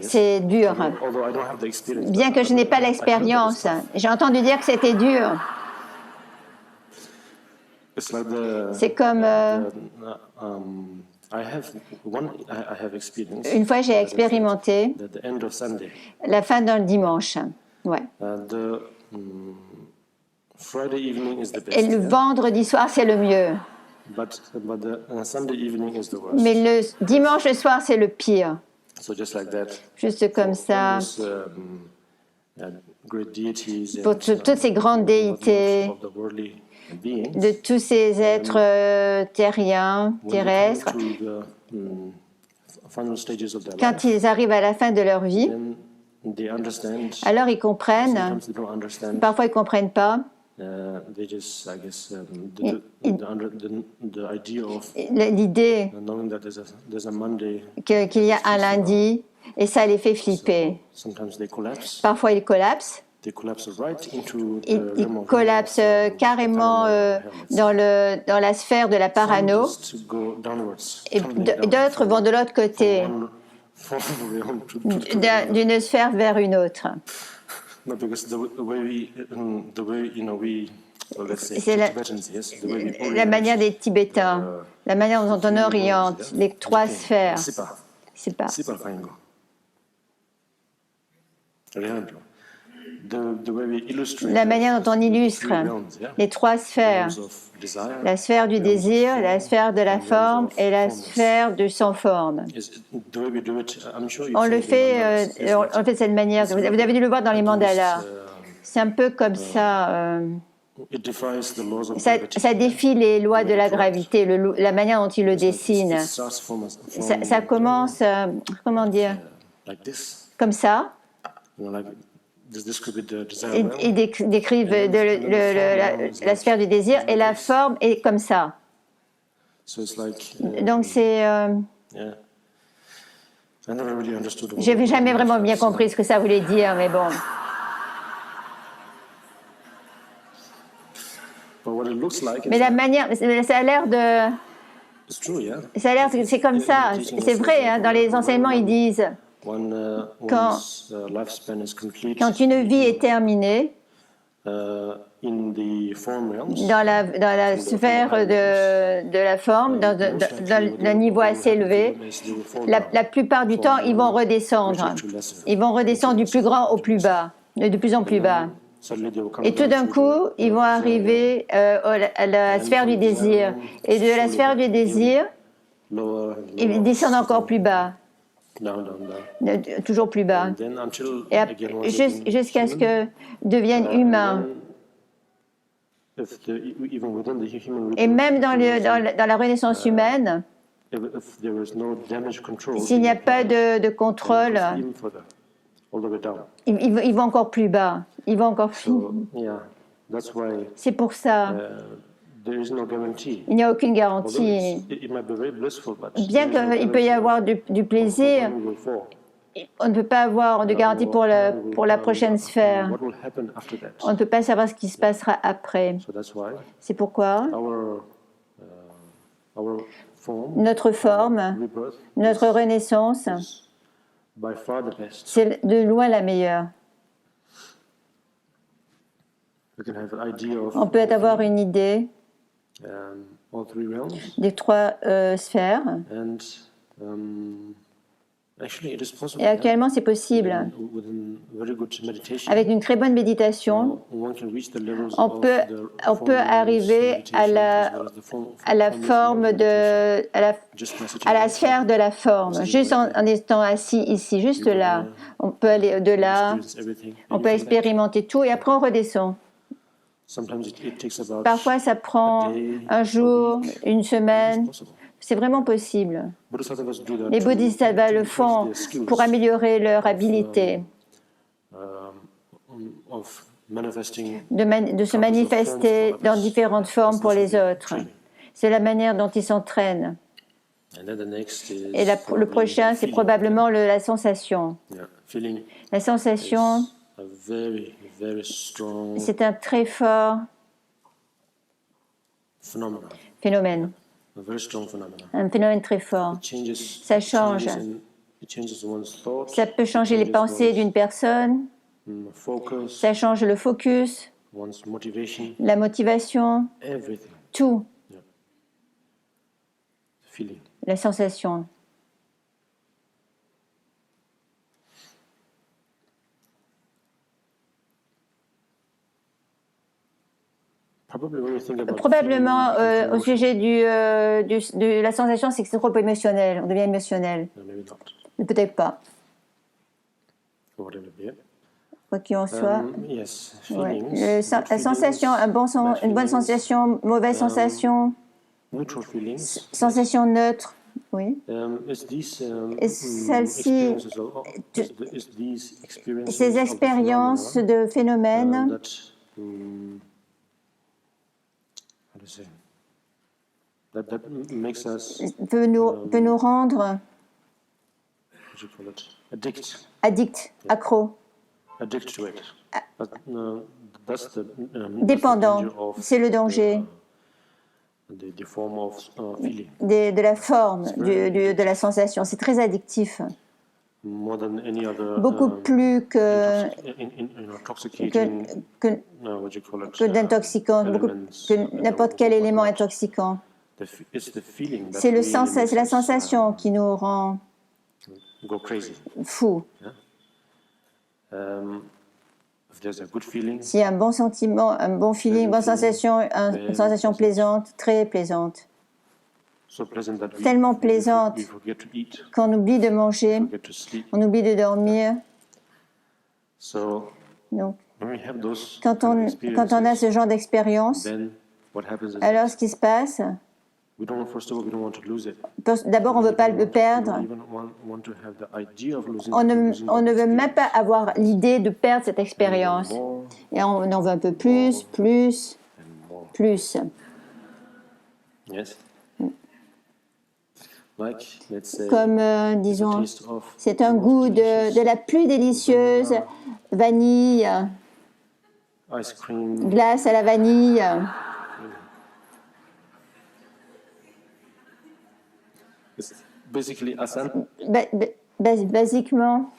C'est dur. Bien que je n'ai pas l'expérience, j'ai entendu dire que c'était dur. C'est comme... une fois, j'ai expérimenté la fin d'un dimanche. Ouais. Et le vendredi soir, c'est le mieux. Mais le dimanche soir, c'est le pire. Juste comme ça, pour toutes ces grandes déités, de tous ces êtres terriens, terrestres, quand ils arrivent à la fin de leur vie, alors ils comprennent, parfois ils ne comprennent pas. L'idée qu'il y a un lundi, et ça les fait flipper. Parfois ils collapsent. Ils collapsent carrément dans la sphère de la parano, et d'autres vont de l'autre côté, d'une sphère vers une autre. C'est la manière des Tibétains, la manière dont on oriente les trois sphères. C'est pas. La manière dont on illustre les trois sphères, la sphère du désir, la sphère de la forme et la sphère du sans forme. On le fait de cette manière. Vous avez dû le voir dans les mandalas. C'est un peu comme ça. Ça défie les lois de la gravité, la manière dont il le dessine. Ça commence, comment dire, comme ça. Ils décrivent la sphère du désir et la forme est comme ça. Donc c'est... je n'avais jamais vraiment bien compris ce que ça voulait dire, mais bon. Mais la manière, ça a l'air de... Ça a l'air, c'est comme ça, c'est vrai, hein, dans les enseignements ils disent... Quand une vie est terminée, dans la sphère de la forme, dans un niveau assez élevé, la plupart du temps, ils vont redescendre. Ils vont redescendre du plus grand au plus bas, de plus en plus bas. Et tout d'un coup, ils vont arriver à la sphère du désir. Et de la sphère du désir, ils descendent encore plus bas. Toujours plus bas. Et jusqu'à ce qu'ils deviennent humains. Et même dans la renaissance humaine, s'il n'y a pas de contrôle, ils vont encore plus bas. Ils vont encore plus. C'est pour ça. Il n'y a aucune garantie. Bien qu'il peut y avoir du plaisir, on ne peut pas avoir de garantie pour la prochaine sphère. On ne peut pas savoir ce qui se passera après. C'est pourquoi notre forme, notre renaissance, c'est de loin la meilleure. On peut avoir une idée des trois sphères. Et actuellement, c'est possible. Avec une très bonne méditation, on peut arriver à la forme à la sphère de la forme, juste en étant assis ici, juste là. On peut aller au-delà, on peut expérimenter tout et après on redescend. Parfois, ça prend un jour, une semaine. C'est vraiment possible. Les bodhisattvas le font pour améliorer leur habilité de se manifester dans différentes formes pour les autres. C'est la manière dont ils s'entraînent. Et le prochain, c'est probablement la sensation. La sensation, c'est un très fort phénomène. Un phénomène très fort. Ça change Ça peut changer les pensées d'une personne. Ça change le focus, la motivation, tout. La sensation. Probablement, au sujet de la sensation, c'est que c'est trop émotionnel, on devient émotionnel. Mais peut-être pas. Quoi qu'il en soit, ouais. La sensation, une bonne sensation, mauvaise sensation, sensation neutre, oui. Et celle-ci, ces expériences de phénomènes peut nous rendre addicts, accros, dépendants. C'est le danger de la forme, de la sensation. C'est très addictif. Beaucoup plus que d'intoxicants, que n'importe quel élément intoxicant. C'est la sensation qui nous rend fous. S'il y a un bon sentiment, un bon feeling, une bonne sensation, une sensation plaisante, très plaisante. Tellement plaisante qu'on oublie de manger, on oublie de dormir. Donc, quand on a ce genre d'expérience, alors ce qui se passe, d'abord on ne veut pas le perdre, on ne veut même pas avoir l'idée de perdre cette expérience. Et on en veut un peu plus. Comme, disons, c'est un goût de la plus délicieuse vanille, glace à la vanille. Basiquement,